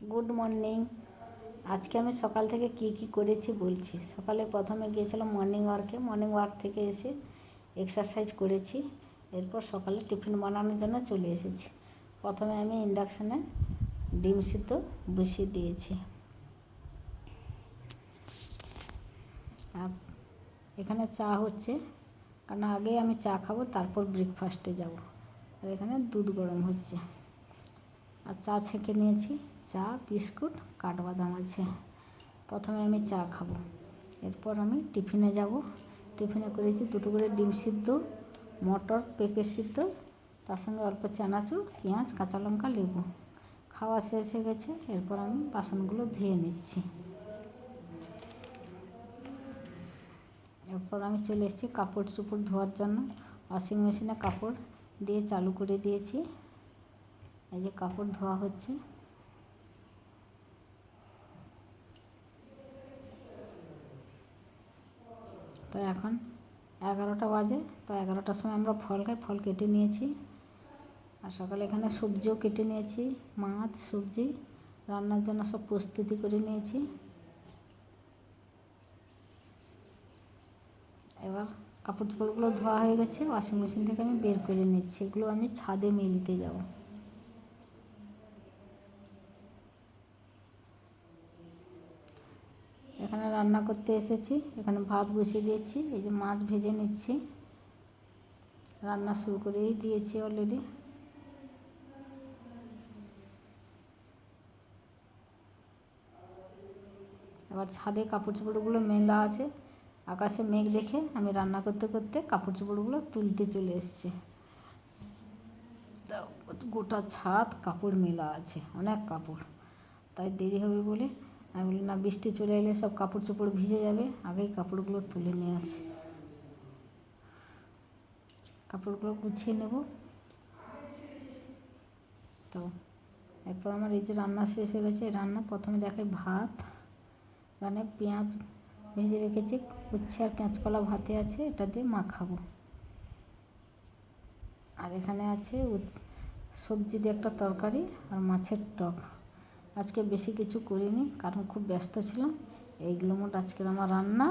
Good morning. আজকে আমি সকাল থেকে কি করেছি বলছি। সকালে প্রথমে গিয়েছিলাম মর্নিং ওয়ার্ক থেকে এসে এক্সারসাইজ করেছি। এরপর সকালে টিফিন বানানোর জন্য চলে এসেছি। প্রথমে আমি ইন্ডাকশানে ডিম সিদ্ধ বসিয়ে দিয়েছি। আর এখানে চা হচ্ছে, কারণ আগে আমি চা খাবো, তারপর ব্রেকফাস্টে যাব। আর এখানে দুধ গরম হচ্ছে, আর চা ছেঁকে নিয়েছি। চা, বিস্কুট, কাঠবাদাম আছে। প্রথমে আমি চা খাবো, এরপর আমি টিফিনে যাব। টিফিনে করেছি দুটো করে ডিম সিদ্ধ, মটর পেঁপে সিদ্ধ, তার সঙ্গে অল্প চানাচুর, পেঁয়াজ, কাঁচা লঙ্কা, লেবু। খাওয়া শেষ হয়ে গেছে। এরপর আমি বাসনগুলো ধুয়ে নিচ্ছি। এরপর আমি চলে এসেছি কাপড় চোপড় ধোয়ার জন্য। ওয়াশিং মেশিনে কাপড় দিয়ে চালু করে দিয়েছি। এই যে কাপড় ধোয়া হচ্ছে। তো এখন 11টা বাজে। তো 11টার সময় আমরা ফল খাই, ফল কেটে নিয়েছি। আর সকালে এখানে সবজিও কেটে নিয়েছি, মাছ, সবজি রান্নার জন্য সব প্রস্তুতি করে নিয়েছি। এবার কাপড় চোপড়গুলো ধোয়া হয়ে গেছে, ওয়াশিং মেশিন থেকে আমি বের করে নিচ্ছি। এগুলো আমি ছাদে মেলতে যাব। এখানে রান্না করতে এসেছি, এখানে ভাত বসিয়ে দিয়েছি। এই যে মাছ ভেজে নিচ্ছি, রান্না শুরু করেই দিয়েছি অলরেডি। এবার ছাদে কাপড় চোপড়গুলো মেলা আছে। আকাশে মেঘ দেখে আমি রান্না করতে করতে কাপড় চোপড়গুলো তুলতে চলে এসেছি। গোটা ছাদ কাপড় মেলা আছে, অনেক কাপড়। তাই দেরি হবে বলে আমি বলি না, বৃষ্টি চলে এলে সব কাপড় চোপড় ভিজে যাবে, আগেই কাপড়গুলো তুলে নিয়ে আসি। কাপড়গুলো গুছিয়ে নেব। তো এরপর আমার এই যে রান্না শেষ হয়ে গেছে। রান্না প্রথমে দেখাই ভাত, এখানে পেঁয়াজ ভেজে রেখেছি, উচ্ছে আর কাঁচকলা ভাতে আছে, এটা দিয়ে মাখাবো। আর এখানে আছে সবজি দিয়ে একটা তরকারি আর মাছের টক। আজকে বেশি কিছু করিনি, কারণ খুব ব্যস্ত ছিলাম। এইগুলো মোট আজকের আমার রান্না।